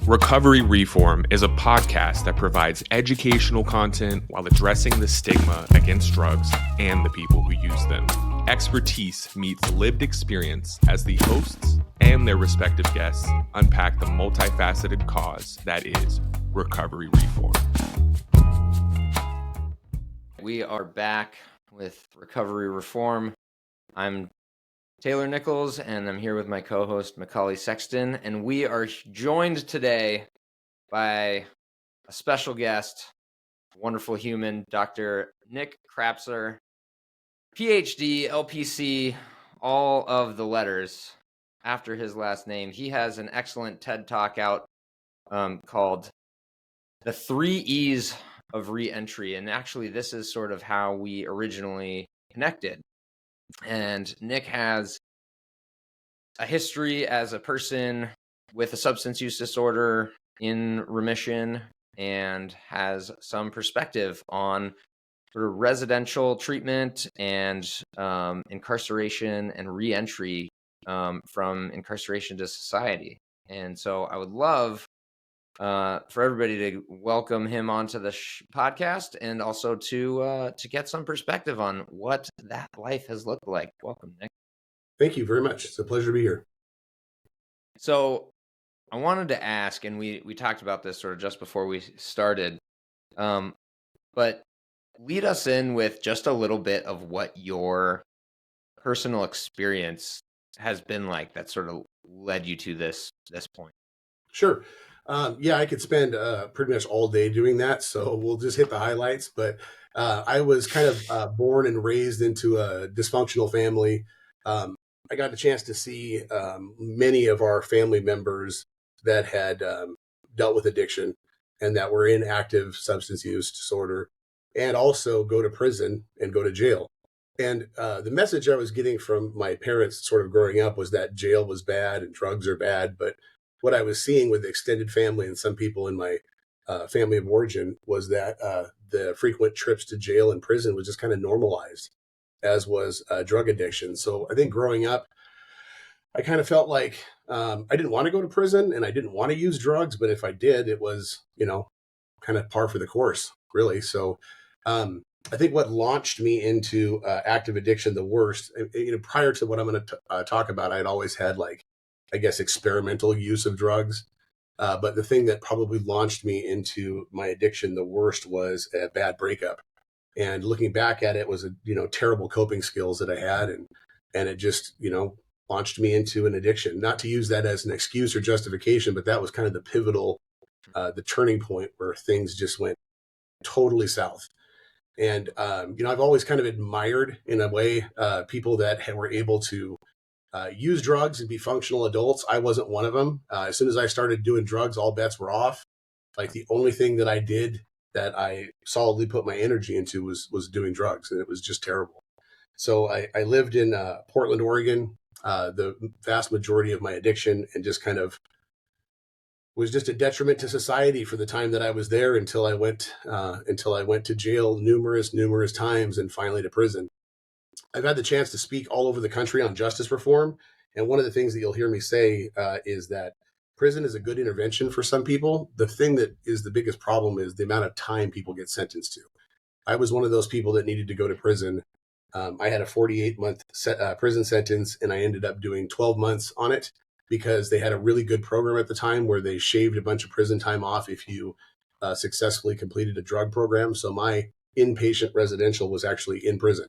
Recovery Reform is a podcast that provides educational content while addressing the stigma against drugs and the people who use them. Expertise meets lived experience as the hosts and their respective guests unpack the multifaceted cause that is recovery reform. We are back with Recovery Reform. I'm Taylor Nichols, and I'm here with my co-host, McCauley Sexton, and we are joined today by a special guest, wonderful human, Dr. Nick Crapser, PhD, LPC, all of the letters after his last name. He has an excellent TED Talk out called The 3 E's of Reentry, and actually this is sort of how we originally connected. And Nick has a history as a person with a substance use disorder in remission and has some perspective on sort of residential treatment and incarceration and reentry from incarceration to society. And so I would love for everybody to welcome him onto the podcast and also to get some perspective on what that life has looked like. Welcome, Nick. Thank you very much. It's a pleasure to be here. So I wanted to ask, and we talked about this sort of just before we started, but lead us in with just a little bit of what your personal experience has been like that sort of led you to this point. Sure. Yeah, I could spend pretty much all day doing that, so we'll just hit the highlights. But I was kind of born and raised into a dysfunctional family. I got the chance to see many of our family members that had dealt with addiction and that were in active substance use disorder, and also go to prison and go to jail. And the message I was getting from my parents sort of growing up was that jail was bad and drugs are bad, but what I was seeing with the extended family and some people in my family of origin was that the frequent trips to jail and prison was just kind of normalized, as was drug addiction. So I think growing up, I kind of felt like I didn't want to go to prison and I didn't want to use drugs, but if I did, it was, kind of par for the course, really. So I think what launched me into active addiction the worst, prior to what I'm going to talk about, I'd always had experimental use of drugs. But the thing that probably launched me into my addiction the worst was a bad breakup. And looking back at it was terrible coping skills that I had. And it just, launched me into an addiction. Not to use that as an excuse or justification, but that was kind of the pivotal, the turning point where things just went totally south. And, I've always kind of admired in a way people that were able to use drugs and be functional adults. I wasn't one of them. As soon as I started doing drugs, all bets were off. Like the only thing that I did that I solidly put my energy into was doing drugs, and it was just terrible. So I lived in Portland, Oregon, the vast majority of my addiction, and just kind of was just a detriment to society for the time that I was there until I went to jail numerous times and finally to prison. I've had the chance to speak all over the country on justice reform. And one of the things that you'll hear me say is that prison is a good intervention for some people. The thing that is the biggest problem is the amount of time people get sentenced to. I was one of those people that needed to go to prison. I had a 48-month prison sentence, and I ended up doing 12 months on it because they had a really good program at the time where they shaved a bunch of prison time off if you successfully completed a drug program. So my inpatient residential was actually in prison.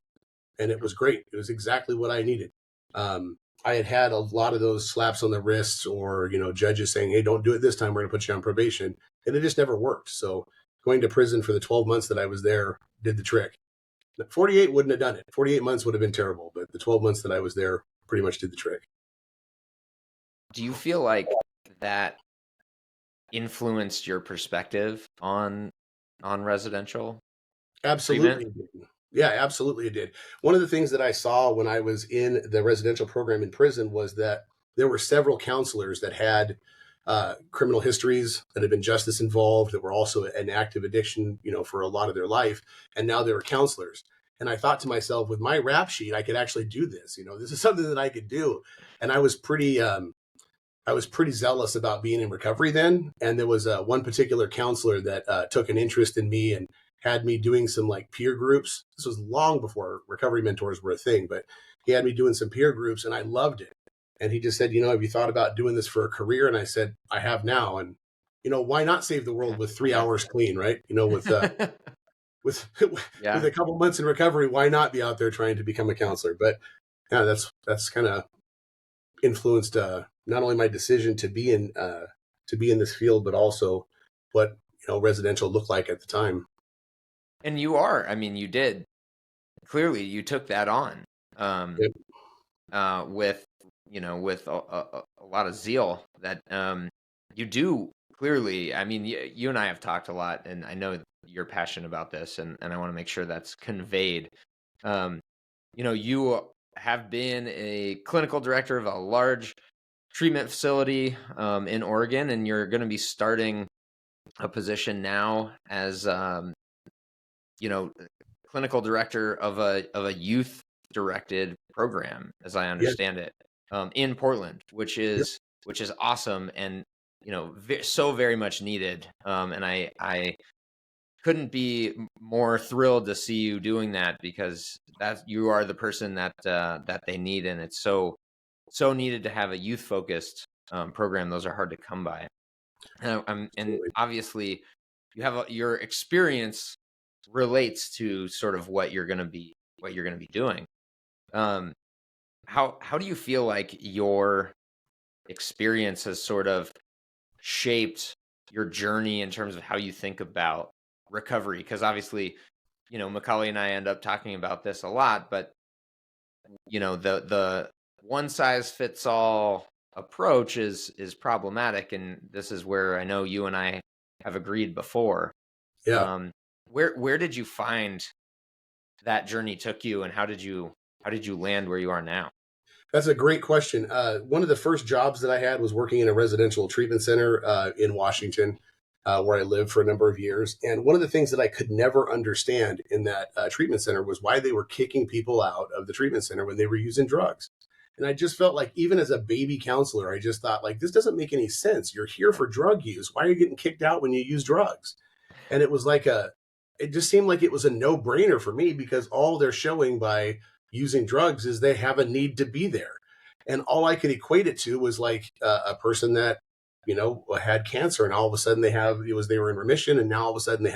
And it was great. It was exactly what I needed. I had a lot of those slaps on the wrists or, judges saying, hey, don't do it this time. We're going to put you on probation. And it just never worked. So going to prison for the 12 months that I was there did the trick. 48 wouldn't have done it. 48 months would have been terrible. But the 12 months that I was there pretty much did the trick. Do you feel like that influenced your perspective on residential? Absolutely. Yeah, absolutely it did. One of the things that I saw when I was in the residential program in prison was that there were several counselors that had criminal histories, that had been justice involved, that were also in active addiction, for a lot of their life. And now they were counselors. And I thought to myself, with my rap sheet, I could actually do this. This is something that I could do. And I was pretty I was pretty zealous about being in recovery then. And there was one particular counselor that took an interest in me and had me doing some like peer groups. This was long before recovery mentors were a thing, but he had me doing some peer groups and I loved it. And he just said, have you thought about doing this for a career? And I said, I have now. And, why not save the world with 3 hours clean, right? With with a couple months in recovery, why not be out there trying to become a counselor? But yeah, that's kind of influenced not only my decision to be in this field, but also what residential looked like at the time. And you did clearly you took that on with a lot of zeal that you do clearly. I mean, you and I have talked a lot, and I know you're passionate about this, and I want to make sure that's conveyed. You have been a clinical director of a large treatment facility in Oregon, and you're going to be starting a position now as clinical director of a youth directed program, as I understand it, in Portland, which is awesome and so very much needed. And I couldn't be more thrilled to see you doing that, because you are the person that they need, and it's so needed to have a youth focused program. Those are hard to come by, and obviously you have your experience relates to sort of what you're going to be doing. How do you feel like your experience has sort of shaped your journey in terms of how you think about recovery? Because obviously, McCauley and I end up talking about this a lot, but the one size fits all approach is problematic, and this is where I know you and I have agreed before. Yeah. Where did you find that journey took you, and how did you land where you are now? That's a great question. One of the first jobs that I had was working in a residential treatment center in Washington, where I lived for a number of years. And one of the things that I could never understand in that treatment center was why they were kicking people out of the treatment center when they were using drugs. And I just felt like, even as a baby counselor, I just thought, like, this doesn't make any sense. You're here for drug use. Why are you getting kicked out when you use drugs? And it was like it just seemed like it was a no-brainer for me, because all they're showing by using drugs is they have a need to be there. And all I could equate it to was like a person that, had cancer, and all of a sudden they were in remission, and now all of a sudden they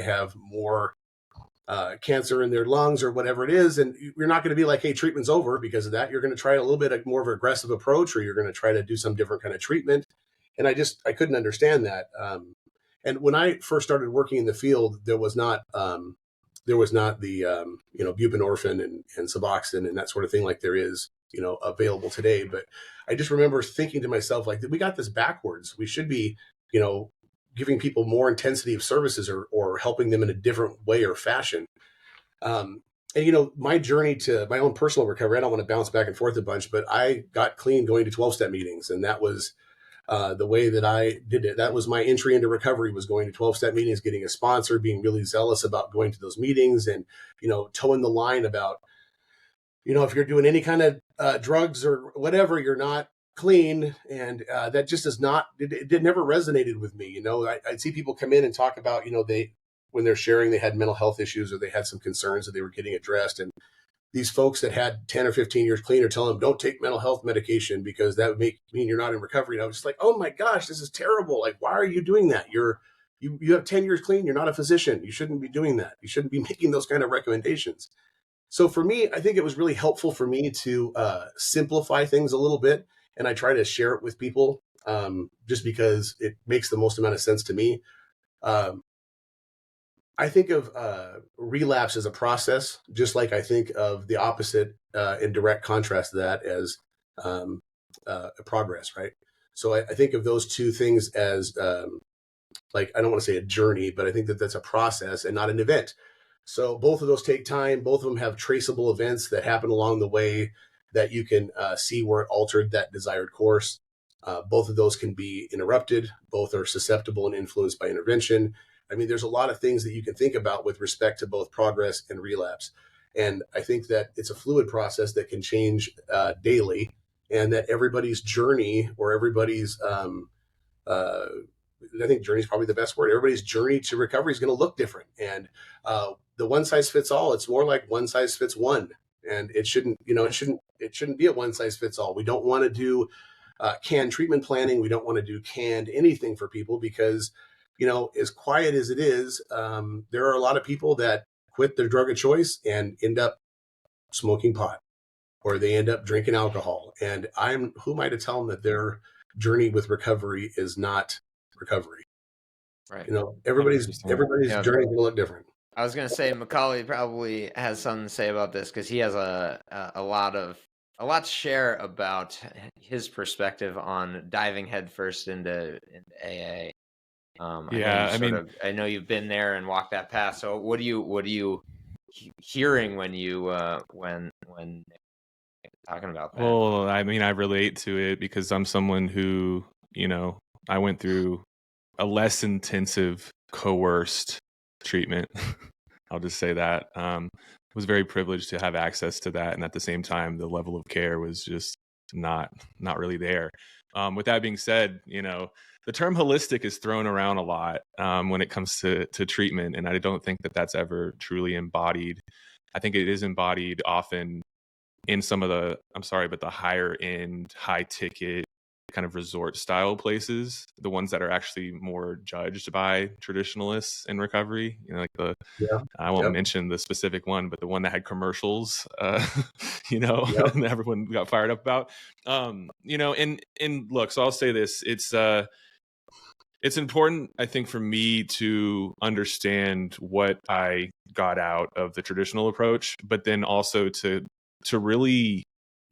have more cancer in their lungs or whatever it is. And you're not going to be like, hey, treatment's over because of that. You're going to try a little bit more of an aggressive approach, or you're going to try to do some different kind of treatment. And I couldn't understand that. And when I first started working in the field, there was not the buprenorphine and Suboxone and that sort of thing like there is available today. But I just remember thinking to myself, like, we got this backwards. We should be giving people more intensity of services, or helping them in a different way or fashion. And my journey to my own personal recovery, I don't want to bounce back and forth a bunch, but I got clean going to 12-step meetings, and that was the way that I did it. That was my entry into recovery, was going to 12-step meetings, getting a sponsor, being really zealous about going to those meetings, and, towing the line about, if you're doing any kind of drugs or whatever, you're not clean. And that just it never resonated with me. I'd see people come in and talk about, when they're sharing, they had mental health issues, or they had some concerns that they were getting addressed. And these folks that had 10 or 15 years clean are telling them, don't take mental health medication because that would mean you're not in recovery. And I was just like, oh my gosh, this is terrible. Like, why are you doing that? You have 10 years clean. You're not a physician. You shouldn't be doing that. You shouldn't be making those kind of recommendations. So for me, I think it was really helpful for me to simplify things a little bit. And I try to share it with people just because it makes the most amount of sense to me. I think of relapse as a process, just like I think of the opposite in direct contrast to that as a progress, right? So I think of those two things as I don't want to say a journey, but I think that that's a process and not an event. So both of those take time. Both of them have traceable events that happen along the way that you can see where it altered that desired course. Both of those can be interrupted. Both are susceptible and influenced by intervention. I mean, there's a lot of things that you can think about with respect to both progress and relapse. And I think that it's a fluid process that can change daily. and that everybody's journey or everybody's, I think journey is probably the best word. Everybody's journey to recovery is going to look different. And the one size fits all, it's more like one size fits one. And it shouldn't be a one size fits all. We don't want to do canned treatment planning. We don't want to do canned anything for people because, as quiet as it is, there are a lot of people that quit their drug of choice and end up smoking pot, or they end up drinking alcohol. And who am I to tell them that their journey with recovery is not recovery? Right. Everybody's journey is going to look different. I was going to say McCauley probably has something to say about this because he has a lot to share about his perspective on diving headfirst into AA. I know you've been there and walked that path. So what are you hearing when you when talking about that? Well, I mean, I relate to it because I'm someone who, I went through a less intensive, coerced treatment. I'll just say that. Was very privileged to have access to that, and at the same time, the level of care was just not really there. With that being said, the term holistic is thrown around a lot when it comes to treatment, and I don't think that that's ever truly embodied. I think it is embodied often in some of the higher end, high ticket kind of resort style places, the ones that are actually more judged by traditionalists in recovery, I won't mention the specific one, but the one that had commercials, and everyone got fired up about, and look, so I'll say this, it's important, I think, for me to understand what I got out of the traditional approach, but then also to really,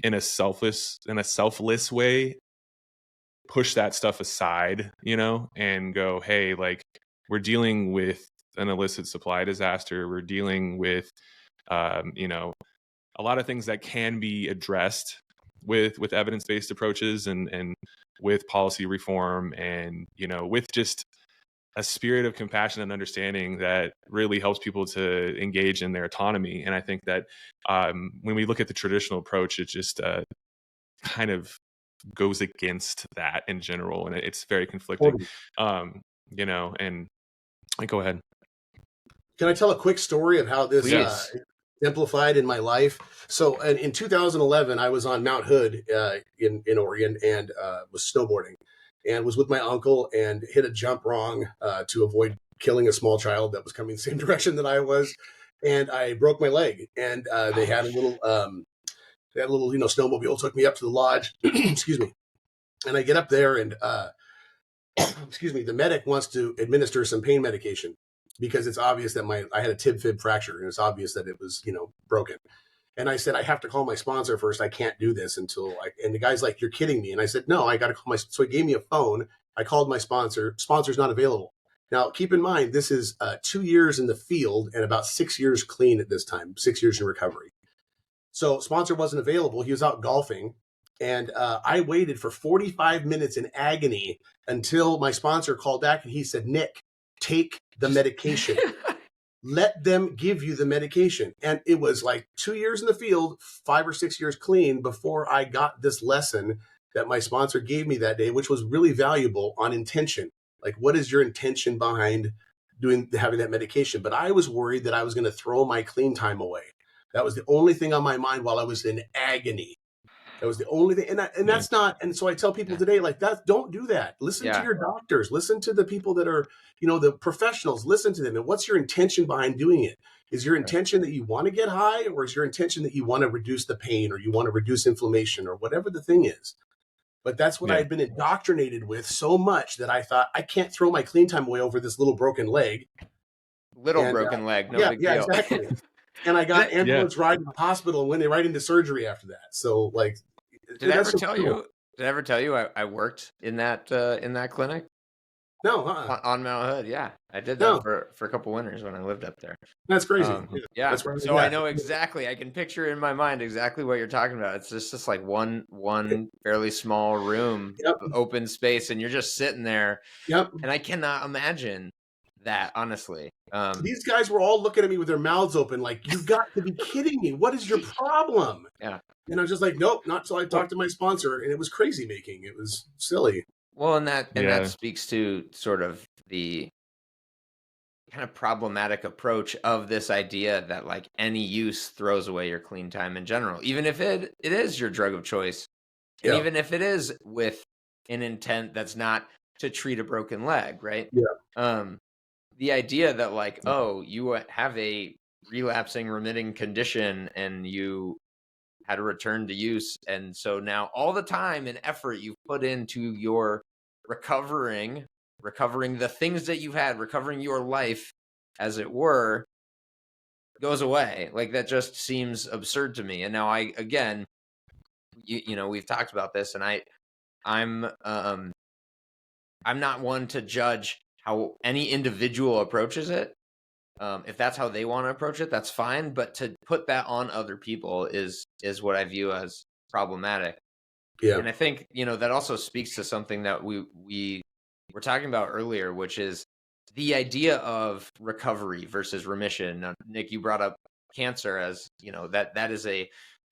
in a selfless way, push that stuff aside, and go, hey, we're dealing with an illicit supply disaster. We're dealing with, a lot of things that can be addressed with evidence-based approaches and with policy reform and, with just a spirit of compassion and understanding that really helps people to engage in their autonomy. And I think that when we look at the traditional approach, it just kind of goes against that in general, and it's very conflicting. And go ahead. Can I tell a quick story of how this exemplified in my life? So in 2011, I was on Mount Hood in Oregon and was snowboarding and was with my uncle and hit a jump wrong to avoid killing a small child that was coming the same direction that I was. And I broke my leg, and they had a little snowmobile took me up to the lodge. Excuse me. And I get up there and, the medic wants to administer some pain medication because it's obvious that I had a tib-fib fracture, and it's obvious that it was, broken. And I said, I have to call my sponsor first. I can't do this and the guy's like, you're kidding me. And I said, no, I got to call so he gave me a phone. I called my sponsor. Sponsor's not available. Now, keep in mind, this is 2 years in the field and about 6 years clean at this time, 6 years in recovery. So sponsor wasn't available. He was out golfing. And I waited for 45 minutes in agony until my sponsor called back and he said, Nick, take the medication. Let them give you the medication. And it was like 2 years in the field, 5 or 6 years clean before I got this lesson that my sponsor gave me that day, which was really valuable on intention. Like, what is your intention behind having that medication? But I was worried that I was going to throw my clean time away. That was the only thing on my mind while I was in agony. That was the only thing. And that's not, and so I tell people today, don't do that. Listen to your doctors, listen to the people that are, the professionals, listen to them. And what's your intention behind doing it? Is your intention that you want to get high, or is your intention that you want to reduce the pain, or you want to reduce inflammation, or whatever the thing is? But that's what I had been indoctrinated with so much that I thought, I can't throw my clean time away over this little broken leg. Broken leg. No big deal. Exactly. And I got ambulance ride to the hospital and went right into surgery after that. So did I ever tell you I worked in that clinic? No, on Mount Hood. Yeah, I did that for a couple winters when I lived up there. That's crazy. That's so I know exactly. I can picture in my mind exactly what you're talking about. It's just like one fairly small room, open space, and you're just sitting there. Yep. And I cannot imagine that, honestly. These guys were all looking at me with their mouths open, like, "You got to be kidding me! What is your problem?" Yeah. And I was just like, "Nope, not till I talked to my sponsor." And it was crazy making. It was silly. Well, and that Yeah. speaks to sort of the kind of problematic approach of this idea that like any use throws away your clean time in general, even if it is your drug of choice, and Yeah, even if it is with an intent that's not to treat a broken leg, right? yeah, The idea that like, oh, you have a relapsing remitting condition and you had a return to use, and so now all the time and effort you've put into your recovering the things that you've had, recovering your life as it were, goes away. Like, that just seems absurd to me. And now I, again, you know, we've talked about this, and I'm not one to judge how any individual approaches it. If that's how they want to approach it, that's fine. But to put that on other people is what I view as problematic. yeah, And I think, you know, that also speaks to something that we were talking about earlier, which is the idea of recovery versus remission. Now, Nick, you brought up cancer as, you know, that is a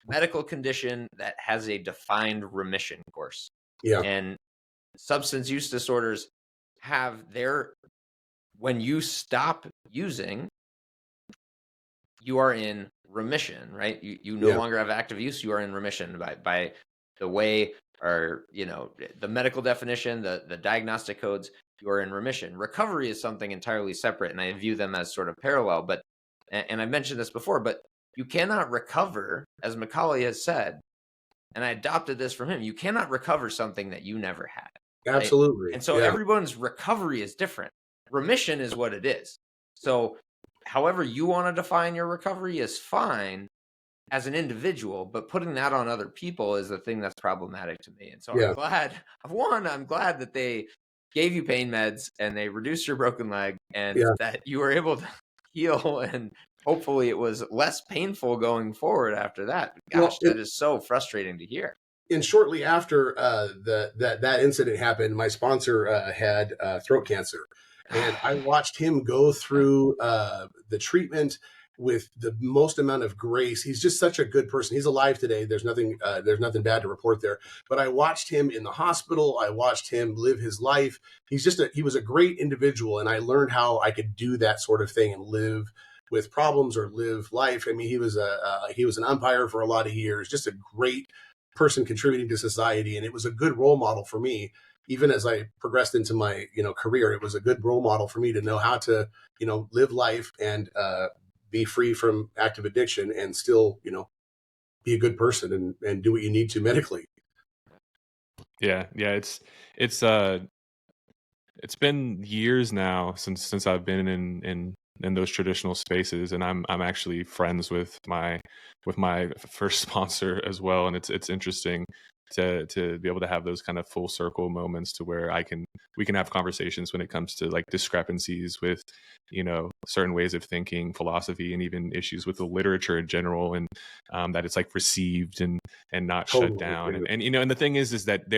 medical condition that has a defined remission course. yeah, And substance use disorders have when you stop using, you are in remission, right? You no yeah, longer have active use, you are in remission by the way, or, you know, the medical definition, the diagnostic codes, you are in remission. Recovery is something entirely separate, and I view them as sort of parallel. But, and I've mentioned this before, but you cannot recover, as McCauley has said, and I adopted this from him, you cannot recover something that you never had. Right? absolutely. And so Yeah, everyone's recovery is different. Remission is what it is. So however you want to define your recovery is fine as an individual, but putting that on other people is the thing that's problematic to me. And so yeah, I'm glad that they gave you pain meds and they reduced your broken leg, and yeah. that you were able to heal, and hopefully it was less painful going forward after that. Well, Gosh, that is so frustrating to hear. and shortly after that incident happened, my sponsor had throat cancer, and I watched him go through the treatment with the most amount of grace. He's just such a good person. He's alive today. There's nothing bad to report there. But I watched him in the hospital. I watched him live his life. He was a great individual, and I learned how I could do that sort of thing and live with problems or live life. I mean, he was an umpire for a lot of years, just a great person contributing to society, and it was a good role model for me. Even as I progressed into my career, it was a good role model for me to know how to live life and be free from active addiction and still be a good person and do what you need to medically. Yeah. It's been years now since I've been in those traditional spaces, and I'm actually friends with my first sponsor as well, and it's interesting to be able to have those kind of full circle moments to where we can have conversations when it comes to like discrepancies with certain ways of thinking, philosophy, and even issues with the literature in general, and that it's like received and not Totally. shut down. And and the thing is that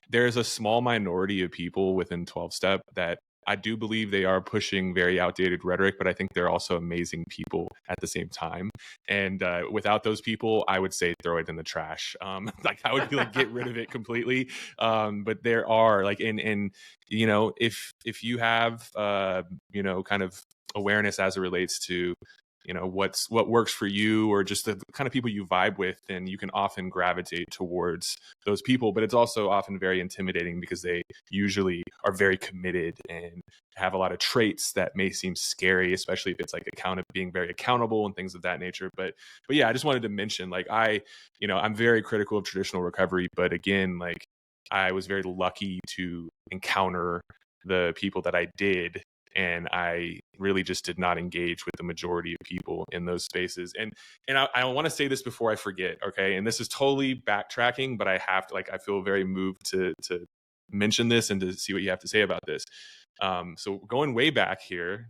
there's a small minority of people within 12-step that I do believe they are pushing very outdated rhetoric, but I think they're also amazing people at the same time. And without those people, I would say throw it in the trash. Like I would be like, get rid of it completely. But there are like, and if you have kind of awareness as it relates to what works for you, or just the kind of people you vibe with, then you can often gravitate towards those people. But it's also often very intimidating because they usually are very committed and have a lot of traits that may seem scary, especially if it's like being very accountable and things of that nature. But yeah, I just wanted to mention, like, I'm very critical of traditional recovery, but again, like, I was very lucky to encounter the people that I did, and I really just did not engage with the majority of people in those spaces. And I want to say this before I forget, okay? And this is totally backtracking, but I have to, I feel very moved to mention this and to see what you have to say about this. So going way back here,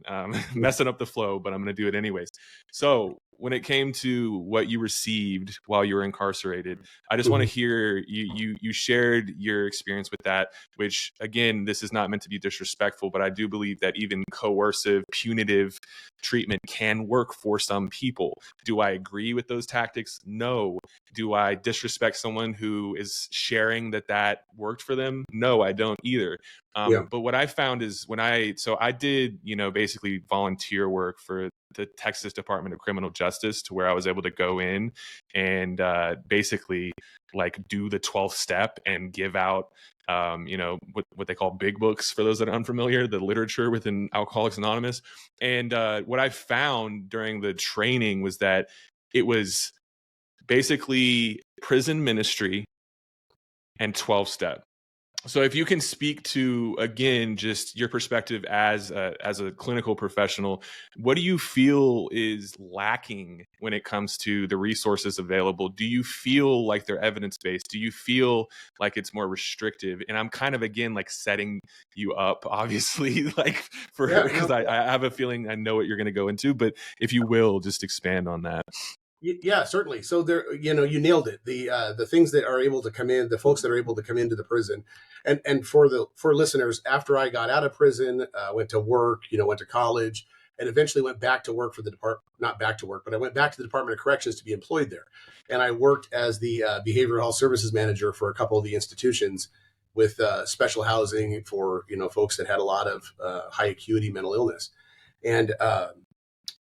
messing up the flow, but I'm going to do it anyways. So when it came to what you received while you were incarcerated, I just want to hear you shared your experience with that, which again, this is not meant to be disrespectful, but I do believe that even coercive, punitive treatment can work for some people. Do I agree with those tactics? No. Do I disrespect someone who is sharing that worked for them? No, I don't either. But what I found is I did, basically volunteer work for the Texas Department of Criminal Justice, to where I was able to go in and basically like do the 12th step and give out, what they call big books, for those that are unfamiliar, the literature within Alcoholics Anonymous. And what I found during the training was that it was basically prison ministry and 12 step. So if you can speak to, again, just your perspective as a clinical professional, what do you feel is lacking when it comes to the resources available? Do you feel like they're evidence-based? Do you feel like it's more restrictive? And I'm kind of, again, like setting you up, obviously, like because I have a feeling I know what you're going to go into, but if you will, just expand on that. Yeah, certainly. So there, you nailed it. The things that are able to come in, the folks that are able to come into the prison, and for listeners, after I got out of prison, went to work, went to college, and eventually went back to work for the department. Not back to work, but I went back to the Department of Corrections to be employed there, and I worked as the behavioral health services manager for a couple of the institutions with special housing for folks that had a lot of high acuity mental illness, and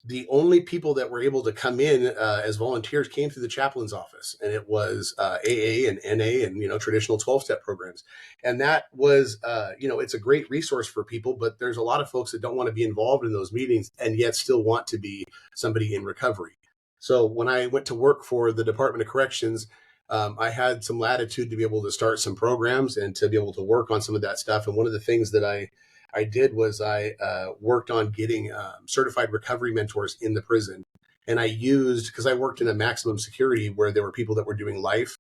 the only people that were able to come in as volunteers came through the chaplain's office, and it was AA and NA and traditional 12-step programs, and that was it's a great resource for people. But there's a lot of folks that don't want to be involved in those meetings and yet still want to be somebody in recovery. So when I went to work for the Department of Corrections, I had some latitude to be able to start some programs and to be able to work on some of that stuff. And one of the things that I did was I worked on getting certified recovery mentors in the prison. And I used, because I worked in a maximum security where there were people that were doing life.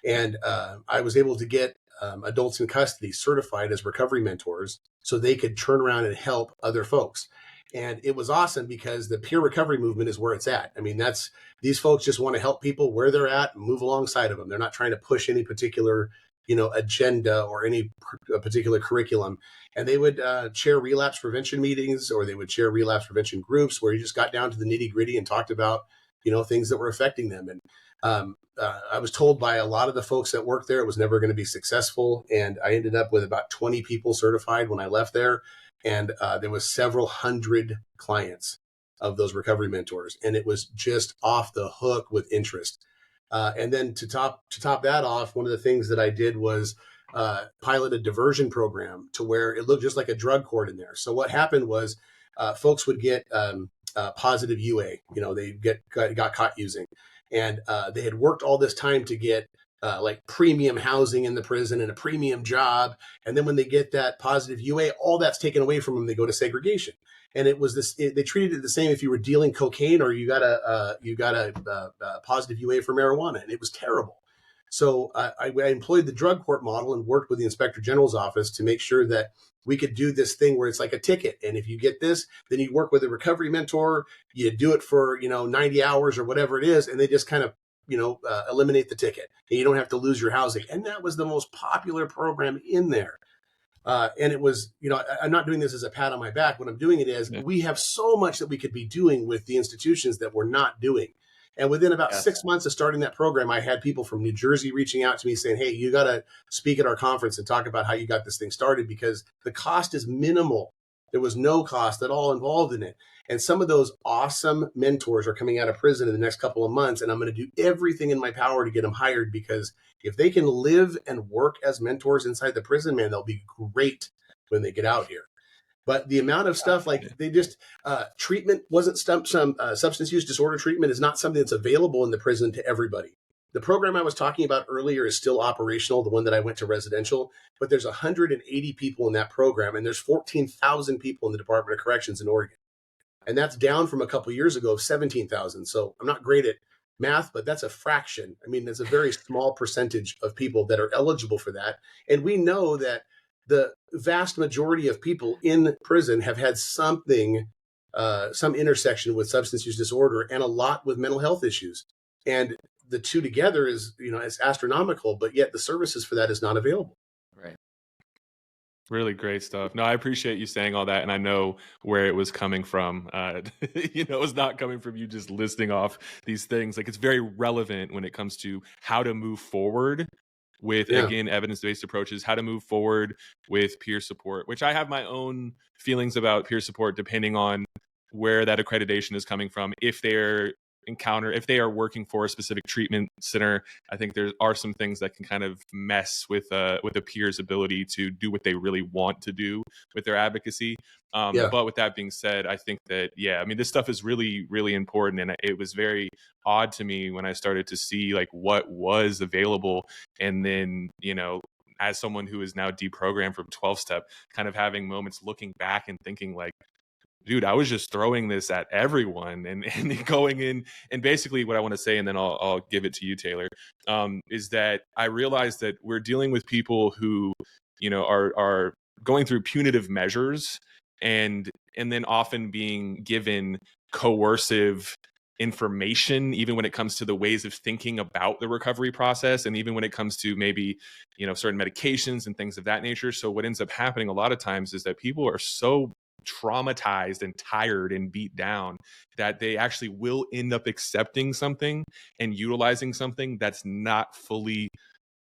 And I was able to get adults in custody certified as recovery mentors so they could turn around and help other folks. And it was awesome because the peer recovery movement is where it's at. I mean, these folks just want to help people where they're at and move alongside of them. They're not trying to push any particular agenda or any particular curriculum. And they would chair relapse prevention meetings, or they would chair relapse prevention groups where you just got down to the nitty gritty and talked about, things that were affecting them. And I was told by a lot of the folks that worked there, it was never going to be successful. And I ended up with about 20 people certified when I left there. And there was several hundred clients of those recovery mentors. And it was just off the hook with interest. And then to top that off, one of the things that I did was pilot a diversion program to where it looked just like a drug court in there. So what happened was folks would get positive UA, they got caught using, and they had worked all this time to get like premium housing in the prison and a premium job. And then when they get that positive UA, all that's taken away from them. They go to segregation. And it was they treated it the same if you were dealing cocaine or you got a positive UA for marijuana, and it was terrible. So I employed the drug court model and worked with the Inspector General's office to make sure that we could do this thing where it's like a ticket. And if you get this, then you work with a recovery mentor, you do it for 90 hours or whatever it is, and they just kind of eliminate the ticket, and you don't have to lose your housing. And that was the most popular program in there. And it was, I'm not doing this as a pat on my back. What I'm doing it is we have so much that we could be doing with the institutions that we're not doing. And within about 6 months of starting that program, I had people from New Jersey reaching out to me saying, hey, you got to speak at our conference and talk about how you got this thing started, because the cost is minimal. There was no cost at all involved in it. And some of those awesome mentors are coming out of prison in the next couple of months, and I'm going to do everything in my power to get them hired, because if they can live and work as mentors inside the prison, man, they'll be great when they get out here. But the amount of stuff, like they just, treatment wasn't substance use disorder treatment is not something that's available in the prison to everybody. The program I was talking about earlier is still operational, the one that I went to residential, but there's 180 people in that program, and there's 14,000 people in the Department of Corrections in Oregon. And that's down from a couple of years ago of 17,000. So I'm not great at math, but that's a fraction. I mean, there's a very small percentage of people that are eligible for that. And we know that the vast majority of people in prison have had something some intersection with substance use disorder and a lot with mental health issues. And the two together is, it's astronomical, but yet the services for that is not available. Right. Really great stuff. No, I appreciate you saying all that, and I know where it was coming from. It's not coming from you just listing off these things. Like, it's very relevant when it comes to how to move forward with, again, evidence-based approaches, how to move forward with peer support, which I have my own feelings about peer support depending on where that accreditation is coming from. If they are working for a specific treatment center, I think there are some things that can kind of mess with a peer's ability to do what they really want to do with their advocacy. But with that being said, I think that, this stuff is really, really important. And it was very odd to me when I started to see like what was available. And then, as someone who is now deprogrammed from 12-step, kind of having moments looking back and thinking like, dude, I was just throwing this at everyone and going in. And basically what I want to say, and then I'll give it to you, Taylor, is that I realized that we're dealing with people who, are going through punitive measures and then often being given coercive information, even when it comes to the ways of thinking about the recovery process. And even when it comes to maybe, certain medications and things of that nature. So what ends up happening a lot of times is that people are so traumatized and tired and beat down that they actually will end up accepting something and utilizing something that's not fully,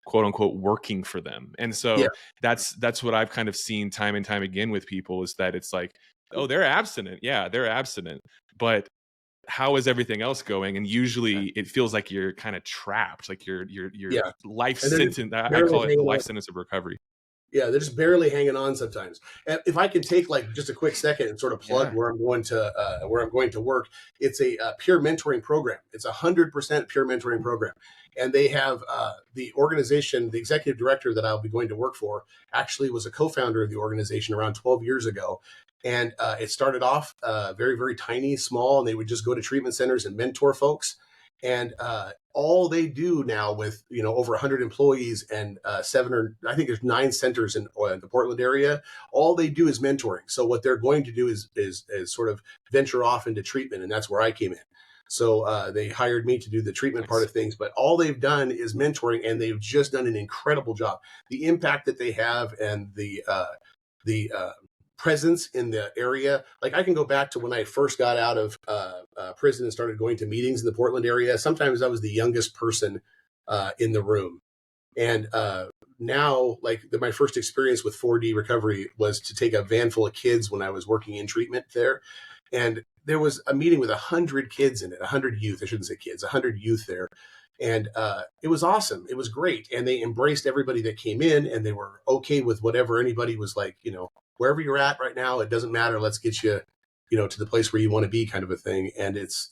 quote unquote, working for them. And so that's what I've kind of seen time and time again with people, is that it's like, oh, they're abstinent. Yeah, they're abstinent. But how is everything else going? And usually it feels like you're kind of trapped, like your life sentence. I call it the life sentence of recovery. Yeah, they're just barely hanging on sometimes. And if I can take like just a quick second and sort of plug where I'm going to work, it's a peer mentoring program. It's 100% peer mentoring program, and they have the organization. The executive director that I'll be going to work for actually was a co-founder of the organization around 12 years ago, and it started off very, very tiny, small, and they would just go to treatment centers and mentor folks. And all they do now with, over 100 employees and I think there's 9 centers in the Portland area, all they do is mentoring. So what they're going to do is sort of venture off into treatment. And that's where I came in. So they hired me to do the treatment part of things, but all they've done is mentoring, and they've just done an incredible job. The impact that they have and the presence in the area. Like, I can go back to when I first got out of prison and started going to meetings in the Portland area. Sometimes I was the youngest person in the room. And now, like, my first experience with 4D recovery was to take a van full of kids when I was working in treatment there. And there was a meeting with 100 kids in it, 100 youth. I shouldn't say kids, 100 youth there. And it was awesome. It was great. And they embraced everybody that came in, and they were okay with whatever anybody was like, wherever you're at right now, it doesn't matter. Let's get you, to the place where you want to be, kind of a thing. And it's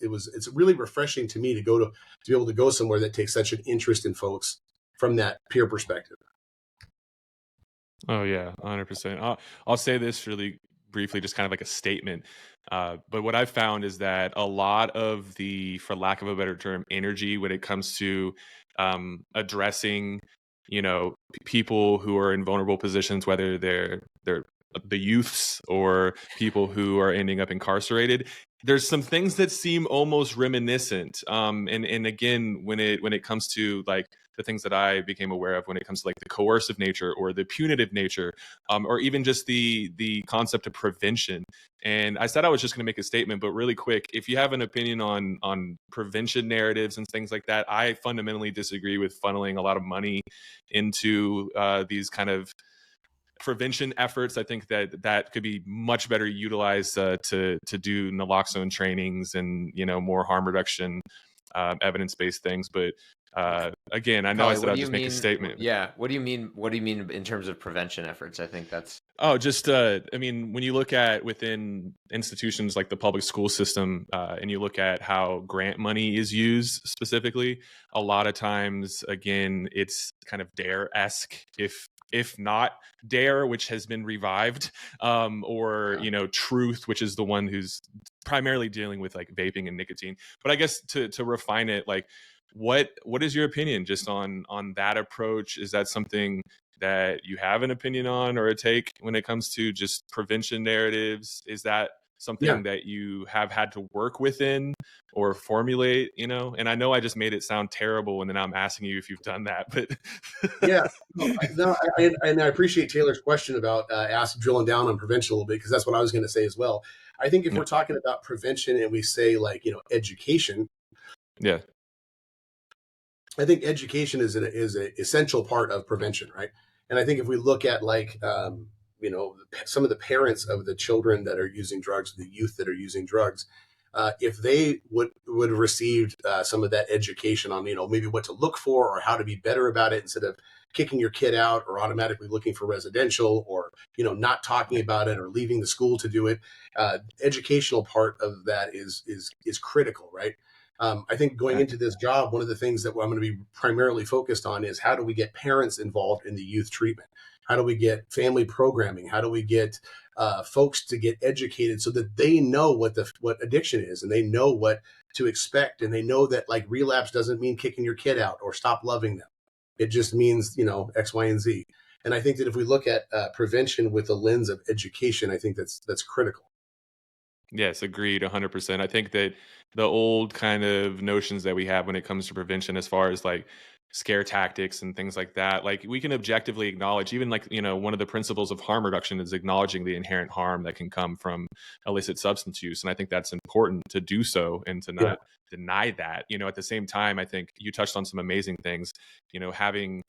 really refreshing to me to be able to go somewhere that takes such an interest in folks from that peer perspective. Oh yeah, 100%. I'll say this really briefly, just kind of like a statement. But what I've found is that a lot of the, for lack of a better term, energy when it comes to addressing, people who are in vulnerable positions, whether they're the youths or people who are ending up incarcerated, there's some things that seem almost reminiscent. And again, when it comes to like the things that I became aware of when it comes to like the coercive nature or the punitive nature, or even just the concept of prevention. And I said I was just going to make a statement, but really quick, if you have an opinion on prevention narratives and things like that, I fundamentally disagree with funneling a lot of money into these kind of prevention efforts. I think that could be much better utilized to do naloxone trainings and more harm reduction evidence-based things. But again, I know I said I'll just make a statement. Yeah. What do you mean in terms of prevention efforts? I think that's when you look at within institutions like the public school system, and you look at how grant money is used specifically, a lot of times, again, it's kind of DARE-esque, if not DARE, which has been revived, or Truth, which is the one who's primarily dealing with like vaping and nicotine. But I guess to refine it, like what is your opinion just on that approach? Is that something that you have an opinion on or a take when it comes to just prevention narratives? Is that something that you have had to work within or formulate, and I know I just made it sound terrible and then I'm asking you if you've done that, but Yeah, and I appreciate Taylor's question about drilling down on prevention a little bit, because that's what I was going to say as well. I think if we're talking about prevention and we say education, yeah, I think education is an essential part of prevention, right? And I think if we look at some of the parents of the children that are using drugs, the youth that are using drugs, if they would have received some of that education on maybe what to look for or how to be better about it, instead of kicking your kid out or automatically looking for residential, or not talking about it or leaving the school to do it, educational part of that is critical, right? I think going into this job, one of the things that I'm going to be primarily focused on is how do we get parents involved in the youth treatment? How do we get family programming? How do we get folks to get educated so that they know what addiction is, and they know what to expect, and they know that relapse doesn't mean kicking your kid out or stop loving them. It just means X, Y, and Z. And I think that if we look at prevention with the lens of education, I think that's critical. Yes, agreed 100%. I think that the old kind of notions that we have when it comes to prevention, as far as scare tactics and things like that, we can objectively acknowledge, even one of the principles of harm reduction is acknowledging the inherent harm that can come from illicit substance use. And I think that's important to do so and to not deny that. At the same time, I think you touched on some amazing things, having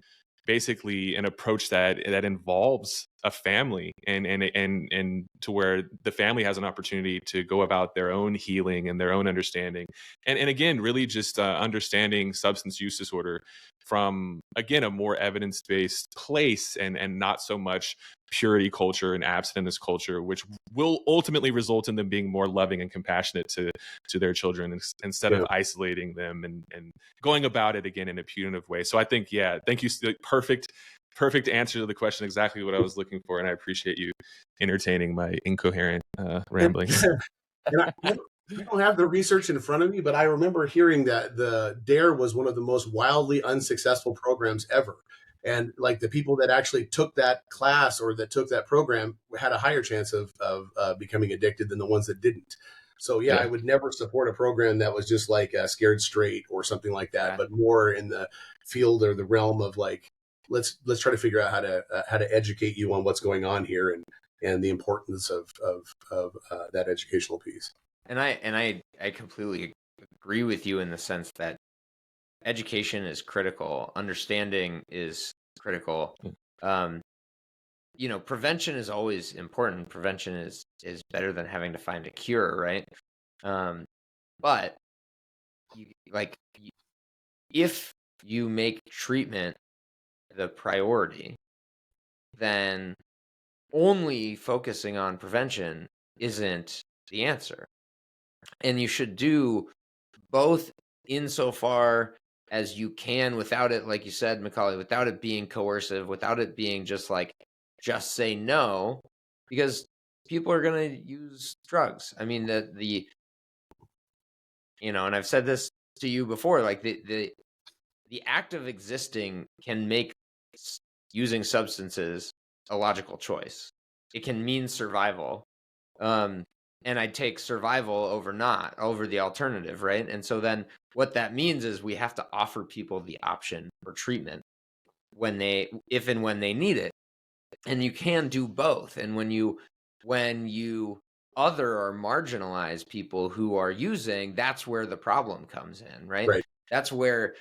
basically an approach that involves a family, and to where the family has an opportunity to go about their own healing and their own understanding, and again, really just understanding substance use disorder from, again, a more evidence-based place, and not so much purity culture and abstinence culture, which will ultimately result in them being more loving and compassionate to their children, instead of isolating them and going about it again in a punitive way. So I think, thank you. Perfect answer to the question. Exactly what I was looking for. And I appreciate you entertaining my incoherent ramblings. And I don't have the research in front of me, but I remember hearing that the DARE was one of the most wildly unsuccessful programs ever. And the people that actually took that class or that took that program had a higher chance of becoming addicted than the ones that didn't. So I would never support a program that was just Scared Straight or something like that, but more in the field or the realm of let's try to figure out how to educate you on what's going on here, and the importance of that educational piece. And I completely agree with you in the sense that education is critical, understanding is critical. Prevention is always important. Prevention is better than having to find a cure, right? But if you make treatment the priority, then only focusing on prevention isn't the answer. And you should do both insofar as you can without it, like you said, McCauley, without it being coercive, without it being just just say no, because people are going to use drugs. I mean, and I've said this to you before, the act of existing can make using substances a logical choice. It can mean survival. And I'd take survival over the alternative, right? And so then what that means is we have to offer people the option for treatment if and when they need it. And you can do both. And when you other or marginalize people who are using, that's where the problem comes in, right? That's where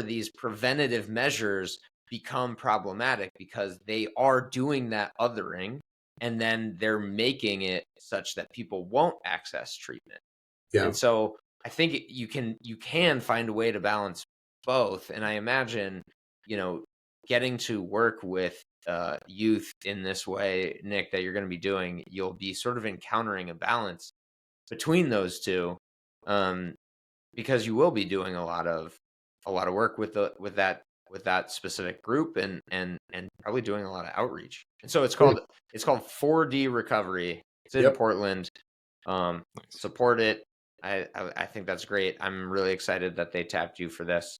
these preventative measures become problematic, because they are doing that othering, and then they're making it such that people won't access treatment. And so I think you can find a way to balance both. And I imagine, getting to work with youth in this way, Nick, that you're going to be doing, you'll be sort of encountering a balance between those two, because you will be doing a lot of work with that specific group, and probably doing a lot of outreach. And so it's called 4D Recovery. It's in Portland. Support it. I think that's great. I'm really excited that they tapped you for this.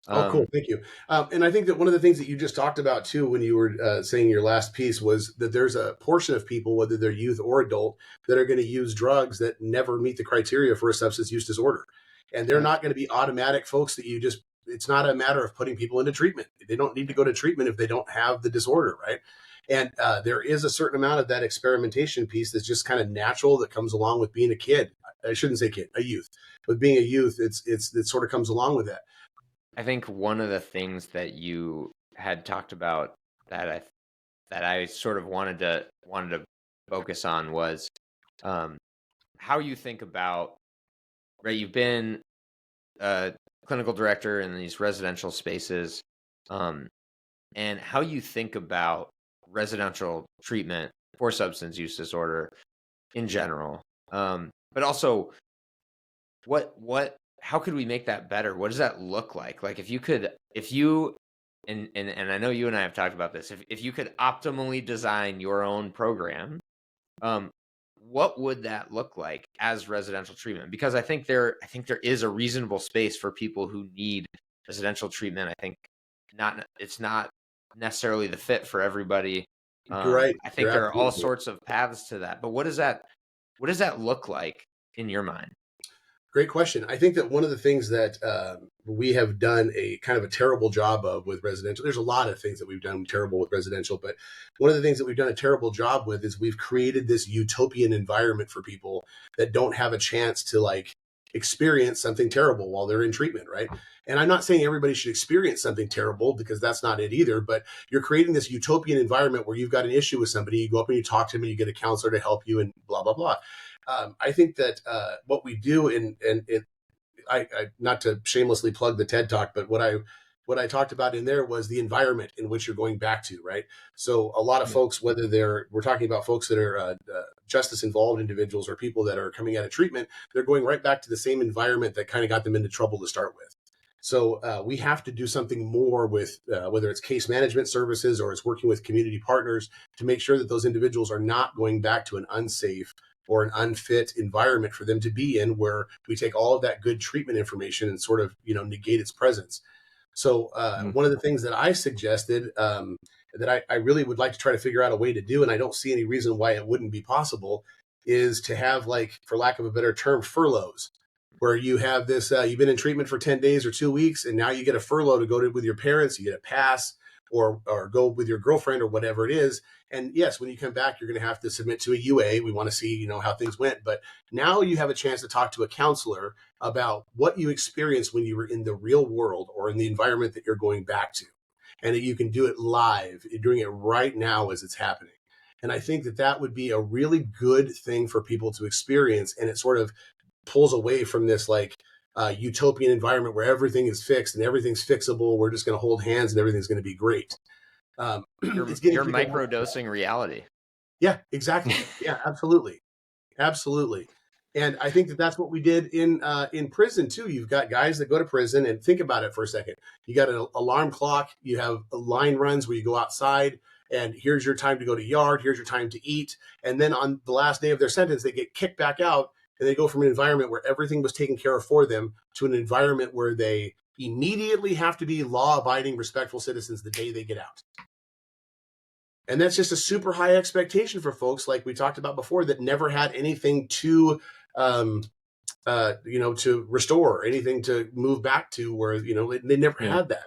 Oh, cool. Thank you. And I think that one of the things that you just talked about too, when you were saying your last piece, was that there's a portion of people, whether they're youth or adult, that are going to use drugs that never meet the criteria for a substance use disorder. And they're Yeah. not going to be automatic folks that you just, it's not a matter of putting people into treatment. They don't need to go to treatment if they don't have the disorder, right? And there is a certain amount of that experimentation piece that's just kind of natural that comes along with being a kid. I shouldn't say kid, a youth. With being a youth, it sort of comes along with that. I think one of the things that you had talked about that I sort of wanted to focus on was how you think about, right? You've been a clinical director in these residential spaces, and how you think about residential treatment for substance use disorder in general, but also how could we make that better? What does that look like? Like if you and I know you and I have talked about this, if you could optimally design your own program, what would that look like as residential treatment? Because I think there is a reasonable space for people who need residential treatment. I think it's not necessarily the fit for everybody. You're right. I think You're there are all absolutely sorts of paths to that. But what does that look like in your mind? great question. I think that one of the things that we have done a kind of a terrible job of with residential, there's a lot of things that we've done terrible with residential, but one of the things that we've done a terrible job with is we've created this utopian environment for people that don't have a chance to like experience something terrible while they're in treatment, right? And I'm not saying everybody should experience something terrible, because that's not it either, but you're creating this utopian environment where you've got an issue with somebody, you go up and you talk to them and you get a counselor to help you and blah, blah, blah. I think that what we do I not to shamelessly plug the TED Talk, but what I talked about in there was the environment in which you're going back to, right? So a lot of folks, whether we're talking about folks that are justice involved individuals or people that are coming out of treatment, they're going right back to the same environment that kind of got them into trouble to start with. So we have to do something more with whether it's case management services or it's working with community partners to make sure that those individuals are not going back to an unsafe or an unfit environment for them to be in, where we take all of that good treatment information and sort of, negate its presence. So one of the things that I suggested that I really would like to try to figure out a way to do, and I don't see any reason why it wouldn't be possible, is to have, like, for lack of a better term, furloughs, where you have this, you've been in treatment for 10 days or 2 weeks, and now you get a furlough to go with your parents, you get a pass, or go with your girlfriend or whatever it is. And yes, when you come back, you're going to have to submit to a UA. We want to see, how things went. But now you have a chance to talk to a counselor about what you experienced when you were in the real world or in the environment that you're going back to. And that you can do it live. You're doing it right now as it's happening. And I think that would be a really good thing for people to experience. And it sort of pulls away from this utopian environment where everything is fixed and everything's fixable. We're just going to hold hands and everything's going to be great. You're microdosing reality. Yeah, exactly. Yeah, absolutely. And I think that's what we did in prison too. You've got guys that go to prison, and think about it for a second. You got an alarm clock. You have line runs where you go outside, and here's your time to go to yard. Here's your time to eat. And then on the last day of their sentence, they get kicked back out, and they go from an environment where everything was taken care of for them to an environment where they immediately have to be law-abiding, respectful citizens the day they get out. And that's just a super high expectation for folks, like we talked about before, that never had anything to, to restore, anything to move back to, where, they never had that.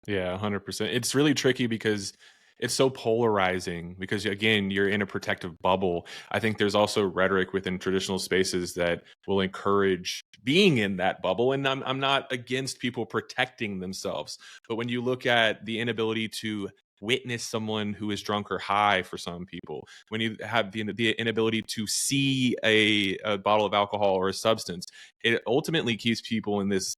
Yeah, 100%. It's really tricky because it's so polarizing, because again, you're in a protective bubble. I think there's also rhetoric within traditional spaces that will encourage being in that bubble. And I'm not against people protecting themselves, but when you look at the inability to witness someone who is drunk or high for some people, when you have the inability to see a bottle of alcohol or a substance, it ultimately keeps people in this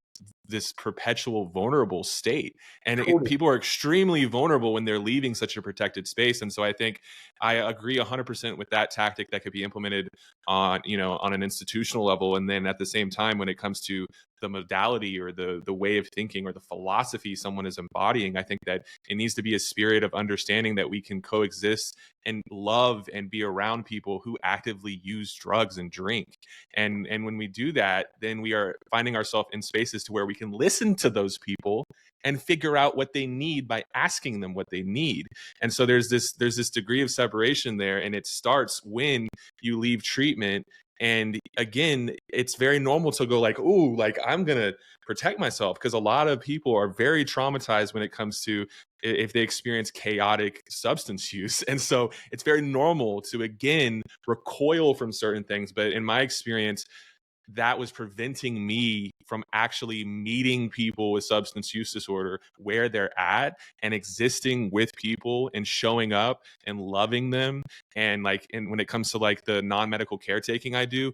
perpetual vulnerable state. And people are extremely vulnerable when they're leaving such a protected space. And so I think I agree 100% with that tactic that could be implemented on an institutional level. And then at the same time, when it comes to the modality or the way of thinking or the philosophy someone is embodying, I think that it needs to be a spirit of understanding that we can coexist and love and be around people who actively use drugs and drink. And when we do that, then we are finding ourselves in spaces to where we can listen to those people and figure out what they need by asking them what they need. And so there's this degree of separation there, and it starts when you leave treatment. And again, it's very normal to go like, "Ooh, like I'm gonna protect myself," because a lot of people are very traumatized when it comes to if they experience chaotic substance use. And so it's very normal to again recoil from certain things. But in my experience, that was preventing me from actually meeting people with substance use disorder where they're at and existing with people and showing up and loving them. And when it comes to like the non-medical caretaking I do,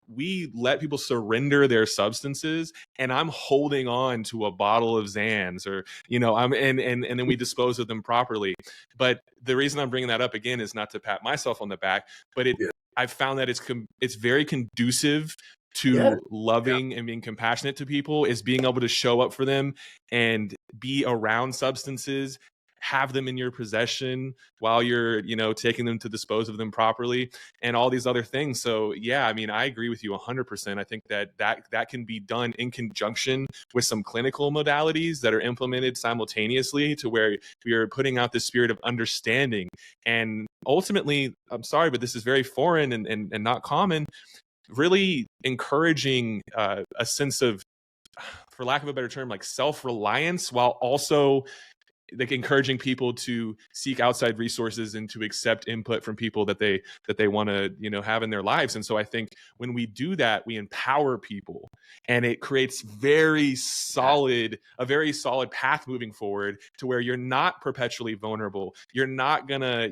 we let people surrender their substances, and I'm holding on to a bottle of Zans, or and then we dispose of them properly. But the reason I'm bringing that up again is not to pat myself on the back, but I've found that it's very conducive to loving and being compassionate to people, is being able to show up for them and be around substances, have them in your possession while you're, taking them to dispose of them properly, and all these other things. So yeah, I mean, I agree with you 100%. I think that can be done in conjunction with some clinical modalities that are implemented simultaneously, to where we are putting out this spirit of understanding. And ultimately, I'm sorry, but this is very foreign and not common, really encouraging a sense of, for lack of a better term, like self-reliance, while also like encouraging people to seek outside resources and to accept input from people that they want to have in their lives. And so I think when we do that, we empower people, and it creates a very solid path moving forward, to where you're not perpetually vulnerable. You're not gonna